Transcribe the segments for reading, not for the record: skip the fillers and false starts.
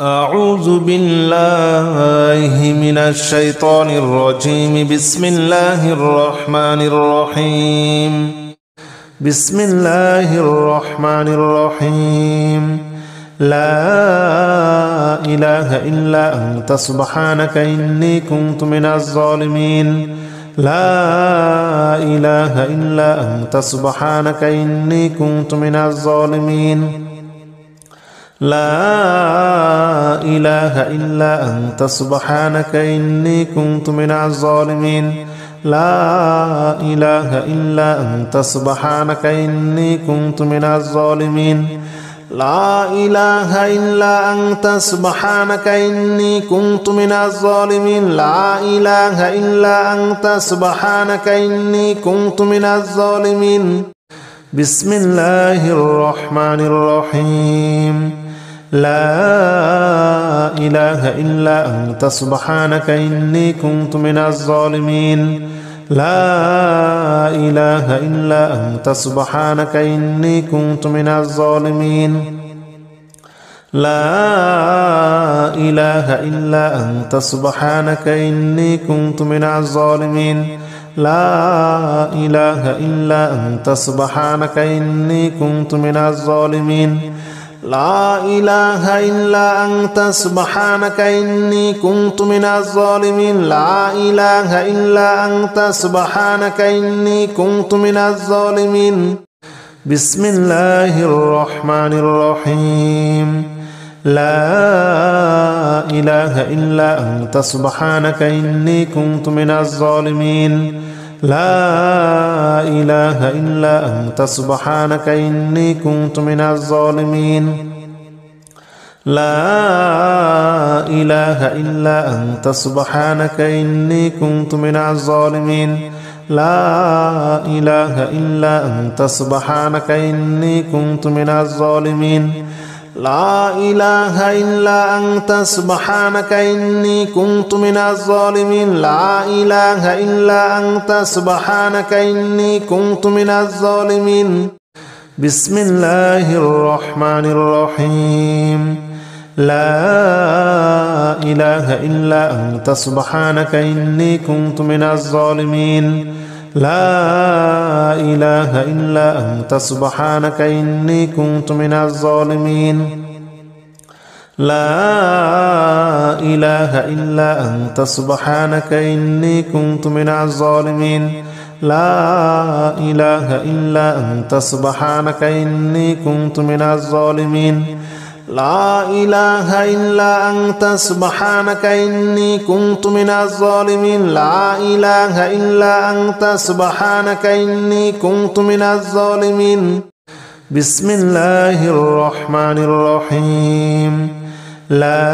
أعوذ بالله من الشيطان الرجيم. بسم الله الرحمن الرحيم. بسم الله الرحمن الرحيم. لا إله إلا أنت سبحانك إني كنت من الظالمين. لا إله إلا أنت سبحانك إني كنت من الظالمين. لا إله إلا أنت سبحانك إني كنت من الظالمين. لا إله إلا أنت سبحانك إني كنت من الظالمين. لا إله إلا أنت سبحانك إني كنت من الظالمين. لا إله إلا أنت سبحانك إني كنت من الظالمين. بسم الله الرحمن الرحيم. لا إله إلا أنت سبحانك إني كنت من الظالمين. لا إله إلا أنت سبحانك إني كنت من الظالمين. لا إله إلا أنت سبحانك إني كنت من الظالمين. لا إله إلا أنت سبحانك إني كنت من الظالمين. لا إله إلا أنت سبحانك إني كنت من الظالمين. لا إله إلا أنت سبحانك إني كنت من الظالمين. بسم الله الرحمن الرحيم. لا إله إلا أنت سبحانك إني كنت من الظالمين. لا إله إلا أنت سبحانك إني كنت من الظالمين. لا إله إلا أنت سبحانك إني كنت من الظالمين. لا إله إلا أنت سبحانك إني كنت من الظالمين. لا إله إلا أنت سبحانك إني كنت من الظالمين. لا إله إلا أنت سبحانك إني كنت من الظالمين. بسم الله الرحمن الرحيم. لا إله إلا أنت سبحانك إني كنت من الظالمين. لا إله إلا أنت سبحانك إني كنت من الظالمين. لا إله إلا أنت سبحانك إني كنت من الظالمين. لا إله إلا أنت سبحانك إني كنت من الظالمين. لا إله إلا أنت سبحانك إني كنت من الظالمين. لا إله إلا أنت سبحانك إني كنت من الظالمين. بسم الله الرحمن الرحيم. لا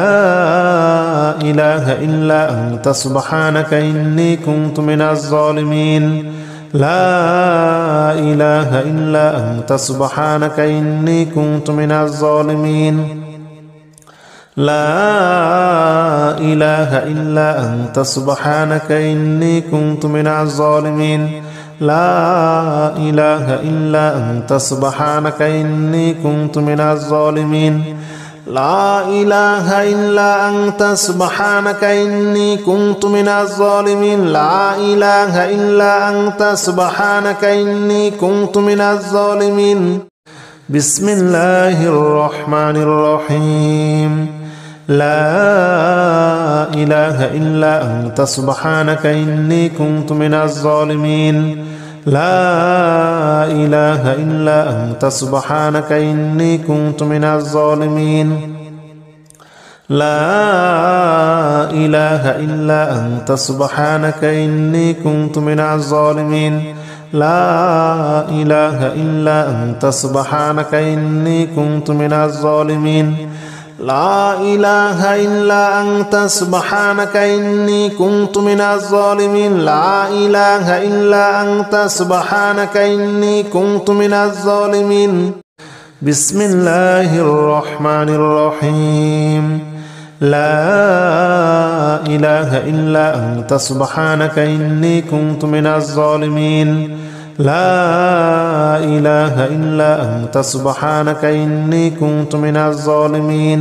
إله إلا أنت سبحانك إني كنت من الظالمين. لا إله إلا أنت سبحانك إني كنت من الظالمين. لا إله إلا أنت سبحانك إني كنت من الظالمين. لا إله إلا أنت سبحانك إني كنت من الظالمين. لا إله إلا أنت سبحانك إني كنت من الظالمين. لا إله إلا أنت سبحانك إني كنت من الظالمين. بسم الله الرحمن الرحيم. لا إله إلا أنت سبحانك إني كنت من الظالمين. لا إله إلا أنت سبحانك إني كنت من الظالمين. لا إله إلا أنت سبحانك إني كنت من الظالمين. لا إله إلا أنت سبحانك إني كنت من الظالمين. لا إله إلا أنت سبحانك إني كنت من الظالمين. لا إله إلا أنت سبحانك إني كنت من الظالمين. بسم الله الرحمن الرحيم. لا إله إلا أنت سبحانك إني كنت من الظالمين. لا إله إلا أنت سبحانك إني كنت من الظالمين.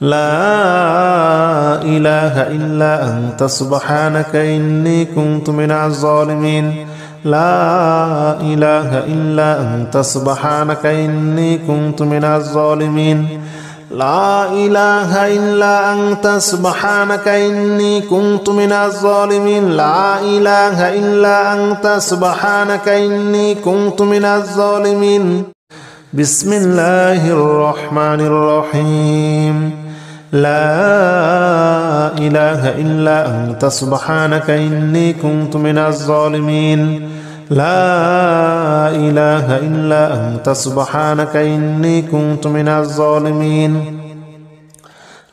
لا إله إلا أنت سبحانك إني كنت من الظالمين لا إله إلا أنت سبحانك إني كنت من الظالمين لا إله إلا أنت سبحانك إني كنت من الظالمين لا إله إلا أنت سبحانك إني كنت من الظالمين بسم الله الرحمن الرحيم لا إله إلا أنت سبحانك إني كنت من الظالمين لا إله إلا أنت سبحانك إني كنت من الظالمين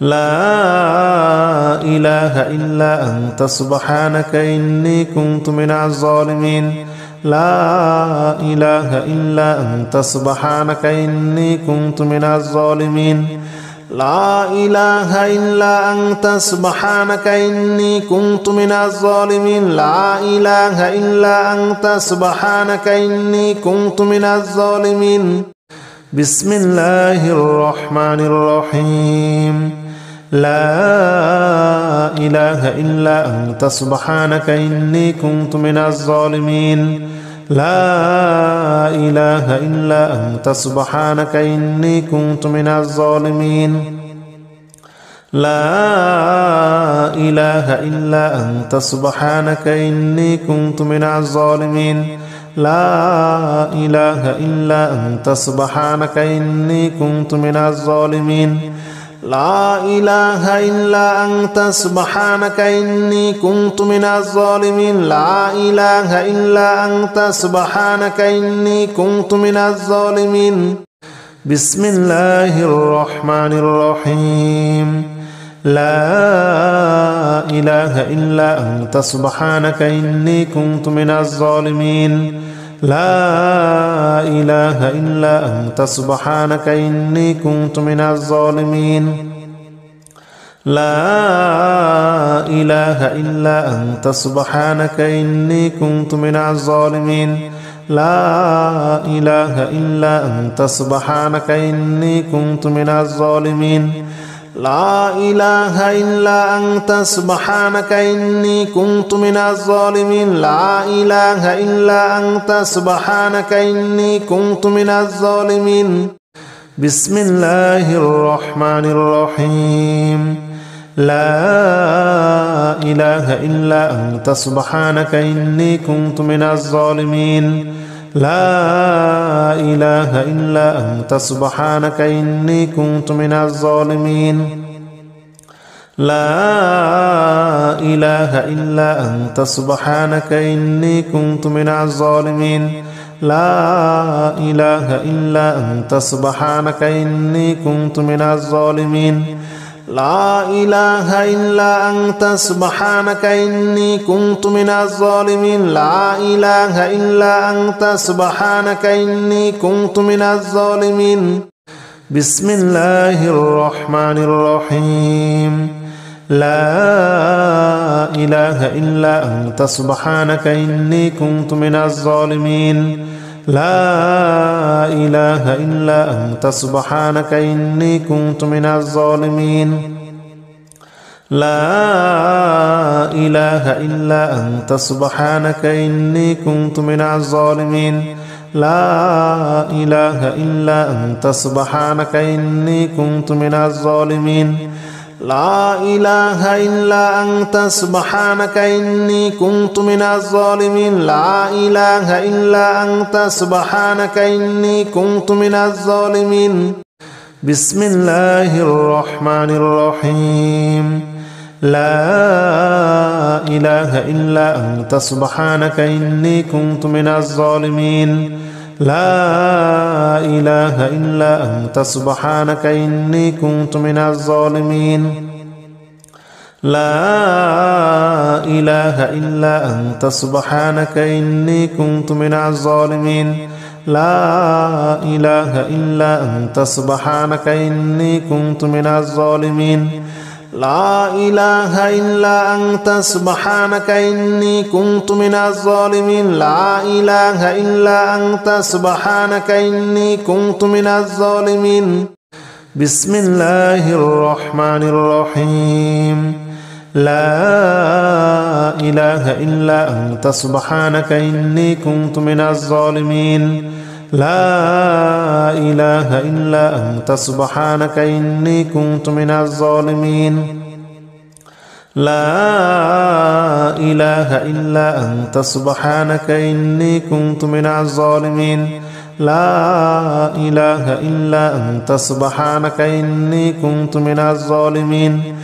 لا إله إلا أنت سبحانك إني كنت من الظالمين لا إله إلا أنت سبحانك إني كنت من الظالمين لا إله إلا أنت سبحانك إني كنت من الظالمين لا إله إلا أنت سبحانك إني كنت من الظالمين بسم الله الرحمن الرحيم لا إله إلا أنت سبحانك إني كنت من الظالمين لا إله إلا أنت سبحانك إني كنت من الظالمين لا إله إلا أنت سبحانك إني كنت من الظالمين لا إله إلا أنت سبحانك إني كنت من الظالمين لا إله إلا أنت سبحانك إني كنت من الظالمين لا إله إلا أنت سبحانك إني كنت من الظالمين بسم الله الرحمن الرحيم لا إله إلا أنت سبحانك إني كنت من الظالمين لا إله إلا أنت سبحانك إني كنت من الظالمين لا إله إلا أنت سبحانك إني كنت من الظالمين لا إله إلا أنت سبحانك إني كنت من الظالمين لا إله إلا أنت سبحانك إني كنت من الظالمين لا إله إلا أنت سبحانك إني كنت من الظالمين بسم الله الرحمن الرحيم لا إله إلا أنت سبحانك إني كنت من الظالمين لا إله إلا أنت سبحانك إني كنت من الظالمين لا إله إلا أنت سبحانك إني كنت من الظالمين لا إله إلا أنت سبحانك إني كنت من الظالمين لا إله إلا أنت سبحانك إني كنت من الظالمين لا إله إلا أنت سبحانك إني كنت من الظالمين بسم الله الرحمن الرحيم لا إله إلا أنت سبحانك إني كنت من الظالمين لا إله إلا أنت سبحانك إني كنت من الظالمين لا إله إلا أنت سبحانك إني كنت من الظالمين لا إله إلا أنت سبحانك إني كنت من الظالمين لا إله إلا أنت سبحانك إني كنت من الظالمين لا إله إلا أنت سبحانك إني كنت من الظالمين بسم الله الرحمن الرحيم لا إله إلا أنت سبحانك إني كنت من الظالمين لا إله إلا أنت سبحانك إني كنت من الظالمين لا إله إلا أنت سبحانك إني كنت من الظالمين لا إله إلا أنت سبحانك إني كنت من الظالمين لا إله إلا أنت سبحانك إني كنت من الظالمين لا إله إلا أنت سبحانك إني كنت من الظالمين بسم الله الرحمن الرحيم لا إله إلا أنت سبحانك إني كنت من الظالمين لا إله إلا أنت سبحانك إني كنت من الظالمين لا إله إلا أنت سبحانك إني كنت من الظالمين لا إله إلا أنت سبحانك إني كنت من الظالمين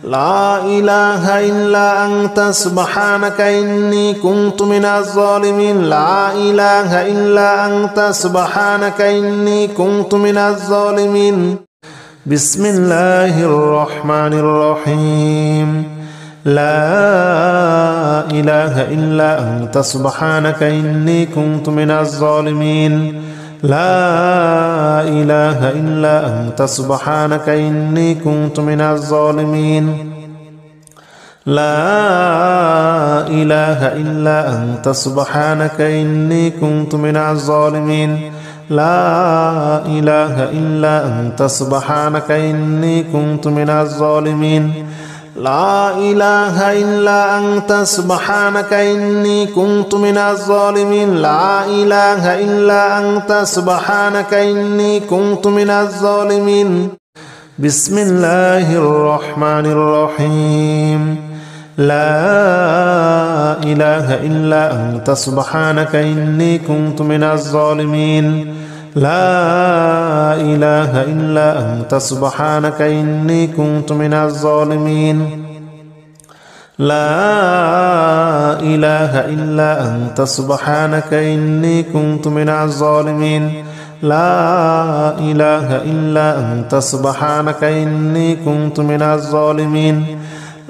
لا إله إلا أنت سبحانك إني كنت من الظالمين لا إله إلا أنت سبحانك إني كنت من الظالمين بسم الله الرحمن الرحيم لا إله إلا أنت سبحانك إني كنت من الظالمين لا إله إلا أنت سبحانك إني كنت من الظالمين لا إله إلا أنت سبحانك إني كنت من الظالمين لا إله إلا أنت سبحانك إني كنت من الظالمين لا إله إلا أنت سبحانك إني كنت من الظالمين لا إله إلا أنت سبحانك إني كنت من الظالمين بسم الله الرحمن الرحيم لا إله إلا أنت سبحانك إني كنت من الظالمين لا إله إلا أنت سبحانك إني كنت من الظالمين لا إله إلا أنت سبحانك إني كنت من الظالمين لا إله إلا أنت سبحانك إني كنت من الظالمين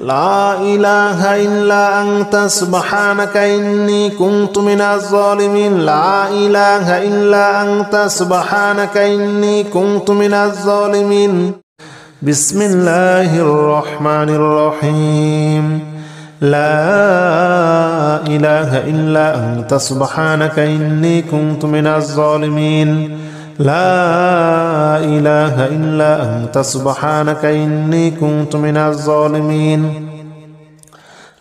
لا إله إلا أنت سبحانك إني كنت من الظالمين لا إله إلا أنت سبحانك إني كنت من الظالمين بسم الله الرحمن الرحيم لا إله إلا أنت سبحانك إني كنت من الظالمين لا إله إلا أنت سبحانك إني كنت من الظالمين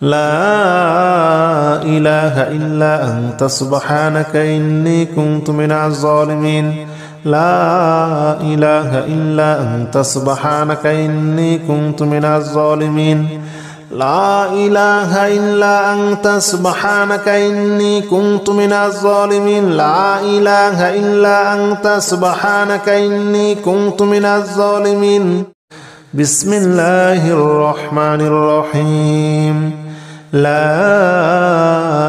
لا إله إلا أنت سبحانك إني كنت من الظالمين لا إله إلا أنت سبحانك إني كنت من الظالمين لا إله إلا أنت سبحانك إني كنت من الظالمين لا إله إلا أنت سبحانك إني كنت من الظالمين بسم الله الرحمن الرحيم لا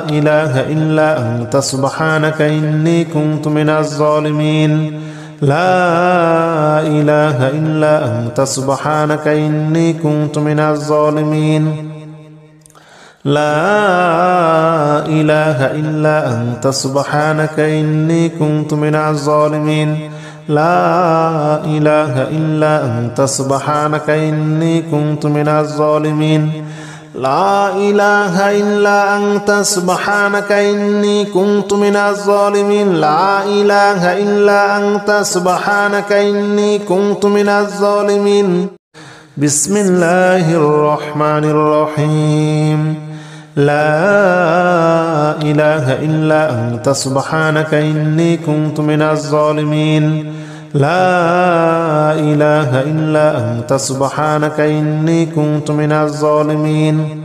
إله إلا أنت سبحانك إني كنت من الظالمين لا إله إلا أنت سبحانك إني كنت من الظالمين لا إله إلا أنت سبحانك إني كنت من الظالمين لا إله إلا أنت سبحانك إني كنت من الظالمين لا إله إلا أنت سبحانك إني كنت من الظالمين لا إله إلا أنت سبحانك إني كنت من الظالمين بسم الله الرحمن الرحيم لا إله إلا أنت سبحانك إني كنت من الظالمين لا إله إلا أنت سبحانك إني كنت من الظالمين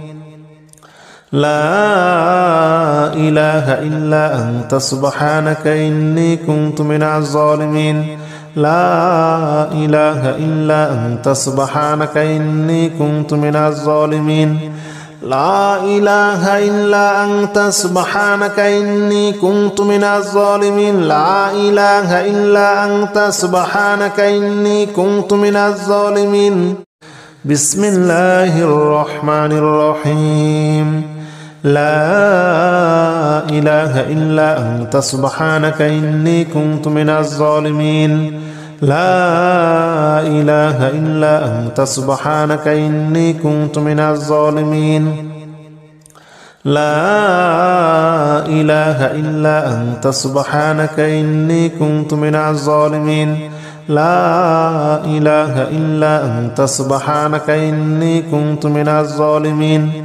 لا إله إلا أنت سبحانك إني كنت من الظالمين لا إله إلا أنت سبحانك إني كنت من الظالمين لا إله إلا أنت سبحانك إني كنت من الظالمين لا إله إلا أنت سبحانك إني كنت من الظالمين بسم الله الرحمن الرحيم لا إله إلا أنت سبحانك إني كنت من الظالمين لا إله إلا أنت سبحانك إني كنت من الظالمين لا إله إلا أنت سبحانك إني كنت من الظالمين لا إله إلا أنت سبحانك إني كنت من الظالمين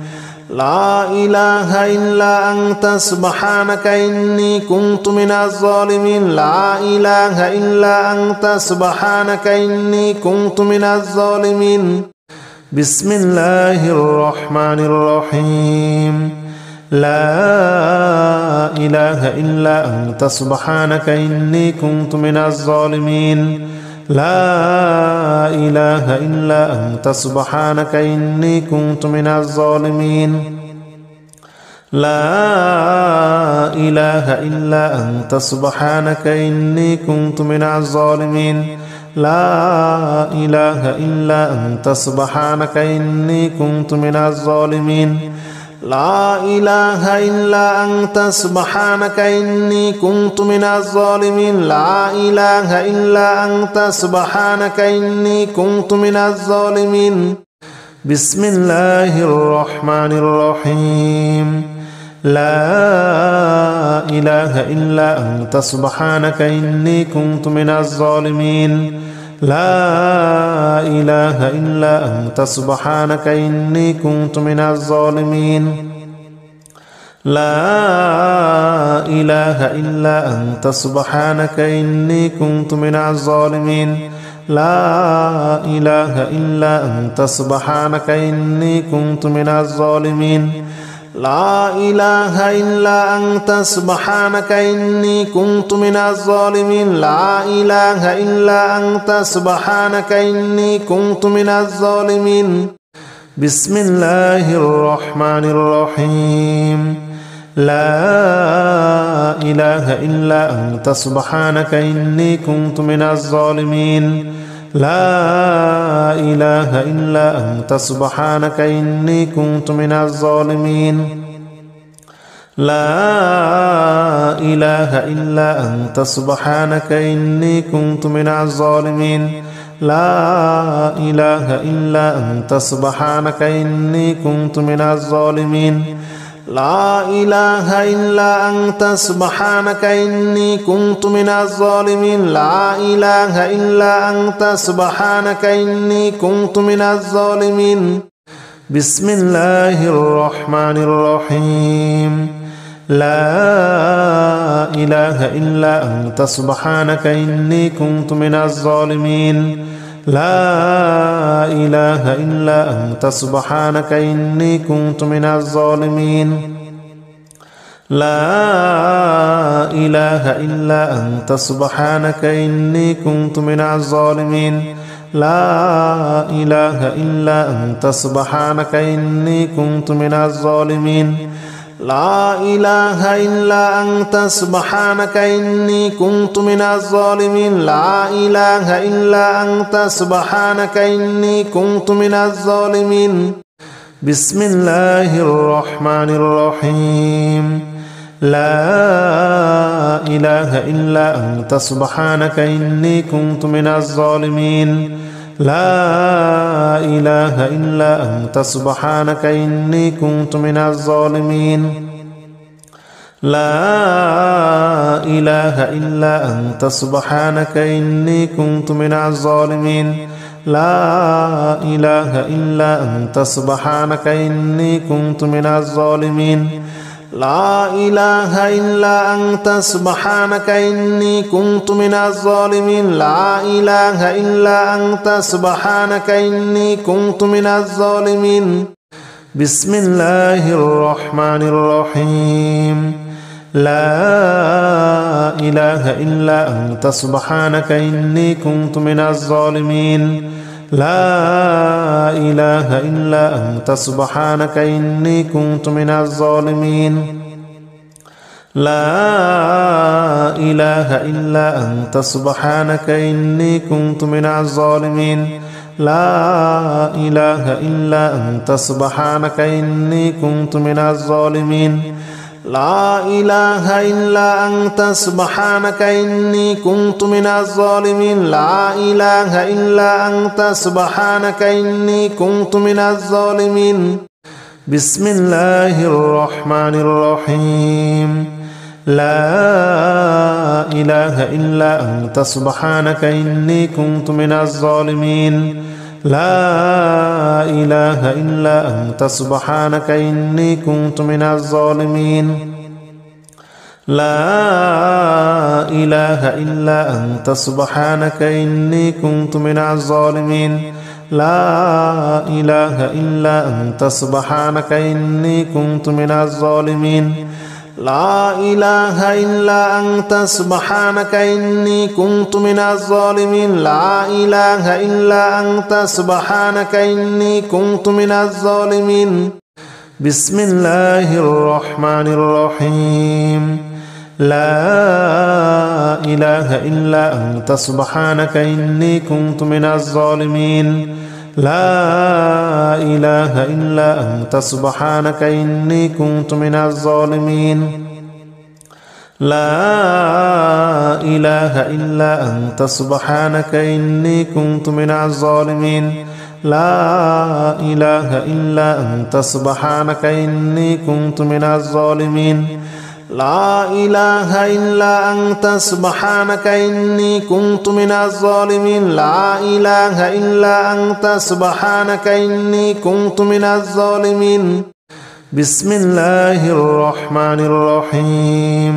لا إله إلا أنت سبحانك إني كنت من الظالمين لا إله إلا أنت سبحانك إني كنت من الظالمين بسم الله الرحمن الرحيم لا إله إلا أنت سبحانك إني كنت من الظالمين لا إله إلا أنت سبحانك إني كنت من الظالمين لا إله إلا أنت سبحانك إني كنت من الظالمين لا إله إلا أنت سبحانك إني كنت من الظالمين لا إله إلا أنت سبحانك إني كنت من الظالمين لا إله إلا أنت سبحانك إني كنت من الظالمين بسم الله الرحمن الرحيم لا إله إلا أنت سبحانك إني كنت من الظالمين لا إله إلا أنت سبحانك إني كنت من الظالمين لا إله إلا أنت سبحانك إني كنت من الظالمين لا إله إلا أنت سبحانك إني كنت من الظالمين لا إله إلا أنت سبحانك إني كنت من الظالمين لا إله إلا أنت سبحانك إني كنت من الظالمين بسم الله الرحمن الرحيم لا إله إلا أنت سبحانك إني كنت من الظالمين لا إله إلا أنت سبحانك إني كنت من الظالمين لا إله إلا أنت سبحانك إني كنت من الظالمين لا إله إلا أنت سبحانك إني كنت من الظالمين لا إله إلا أنت سبحانك إني كنت من الظالمين لا إله إلا أنت سبحانك إني كنت من الظالمين بسم الله الرحمن الرحيم لا إله إلا أنت سبحانك إني كنت من الظالمين لا إله إلا أنت سبحانك إني كنت من الظالمين لا إله إلا أنت سبحانك إني كنت من الظالمين لا إله إلا أنت سبحانك إني كنت من الظالمين لا إله إلا أنت سبحانك إني كنت من الظالمين لا إله إلا أنت سبحانك إني كنت من الظالمين بسم الله الرحمن الرحيم لا إله إلا أنت سبحانك إني كنت من الظالمين لا إله إلا أنت سبحانك إني كنت من الظالمين لا إله إلا أنت سبحانك إني كنت من الظالمين لا إله إلا أنت سبحانك إني كنت من الظالمين لا إله إلا أنت سبحانك إني كنت من الظالمين لا إله إلا أنت سبحانك إني كنت من الظالمين بسم الله الرحمن الرحيم لا إله إلا أنت سبحانك إني كنت من الظالمين لا إله إلا أنت سبحانك إني كنت من الظالمين لا إله إلا أنت سبحانك إني كنت من الظالمين لا إله إلا أنت سبحانك إني كنت من الظالمين لا إله إلا أنت سبحانك إني كنت من الظالمين لا إله إلا أنت سبحانك إني كنت من الظالمين بسم الله الرحمن الرحيم لا إله إلا أنت سبحانك إني كنت من الظالمين لا إله إلا أنت سبحانك إني كنت من الظالمين لا إله إلا أنت سبحانك إني كنت من الظالمين لا إله إلا أنت سبحانك إني كنت من الظالمين لا إله إلا أنت سبحانك إني كنت من الظالمين لا إله إلا أنت سبحانك إني كنت من الظالمين بسم الله الرحمن الرحيم لا إله إلا أنت سبحانك إني كنت من الظالمين لا إله إلا أنت سبحانك إني كنت من الظالمين لا إله إلا أنت سبحانك إني كنت من الظالمين لا إله إلا أنت سبحانك إني كنت من الظالمين لا إله إلا أنت سبحانك إني كنت من الظالمين لا إله إلا أنت سبحانك إني كنت من الظالمين بسم الله الرحمن الرحيم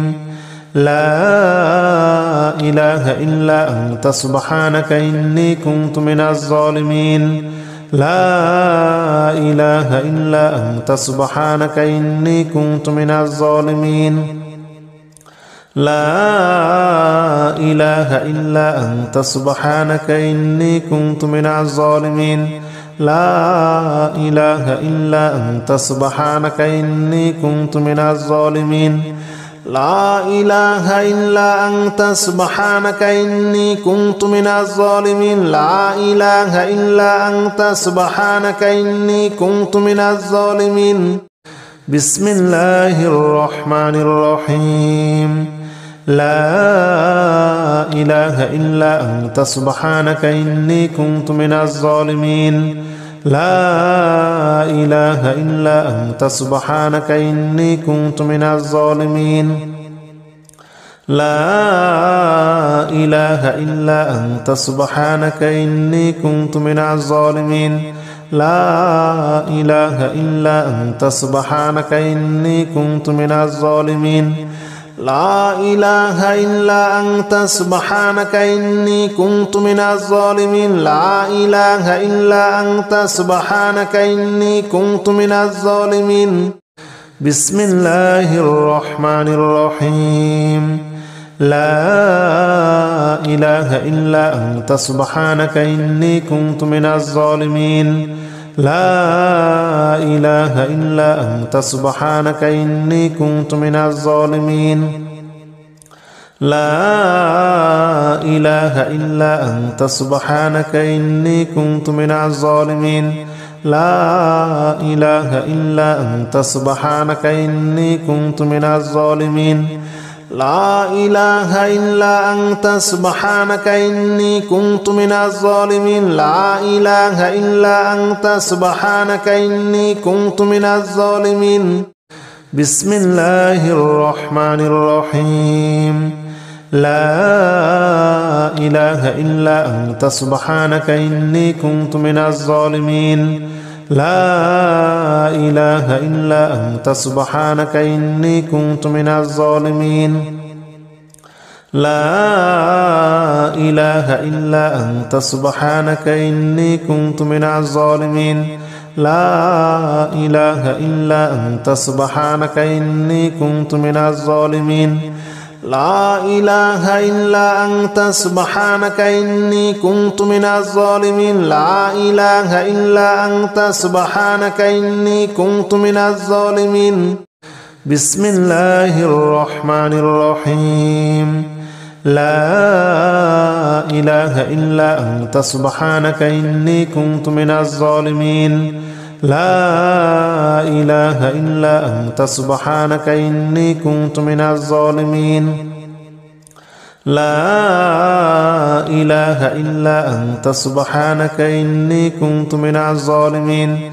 لا إله إلا أنت سبحانك إني كنت من الظالمين لا إله إلا أنت سبحانك إني كنت من الظالمين لا إله إلا أنت سبحانك إني كنت من الظالمين لا إله إلا أنت سبحانك إني كنت من الظالمين لا إله إلا أنت سبحانك إني كنت من الظالمين لا إله إلا أنت سبحانك إني كنت من الظالمين بسم الله الرحمن الرحيم لا إله إلا أنت سبحانك إني كنت من الظالمين لا إله إلا أنت سبحانك إني كنت من الظالمين لا إله إلا أنت سبحانك إني كنت من الظالمين لا إله إلا أنت سبحانك إني كنت من الظالمين لا إله إلا أنت سبحانك إني كنت من الظالمين لا إله إلا أنت سبحانك إني كنت من الظالمين بسم الله الرحمن الرحيم لا إله إلا أنت سبحانك إني كنت من الظالمين لا إله إلا أنت سبحانك إني كنت من الظالمين لا إله إلا أنت سبحانك إني كنت من الظالمين لا إله إلا أنت سبحانك إني كنت من الظالمين لا إله إلا أنت سبحانك إني كنت من الظالمين لا إله إلا أنت سبحانك إني كنت من الظالمين بسم الله الرحمن الرحيم لا إله إلا أنت سبحانك إني كنت من الظالمين لا إله إلا أنت سبحانك إني كنت من الظالمين لا إله إلا أنت سبحانك إني كنت من الظالمين لا إله إلا أنت سبحانك إني كنت من الظالمين لا إله إلا أنت سبحانك إني كنت من الظالمين لا إله إلا أنت سبحانك إني كنت من الظالمين بسم الله الرحمن الرحيم لا إله إلا أنت سبحانك إني كنت من الظالمين لا إله إلا أنت سبحانك إني كنت من الظالمين لا إله إلا أنت سبحانك إني كنت من الظالمين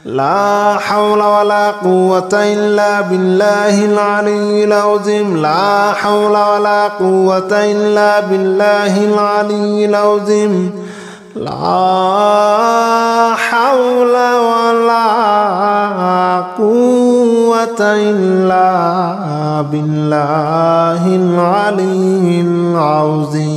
لا حول ولا قوة إلا بالله العلي العظيم لا حول ولا قوة إلا بالله العلي العظيم لا حول ولا قوة إلا بالله العلي العظيم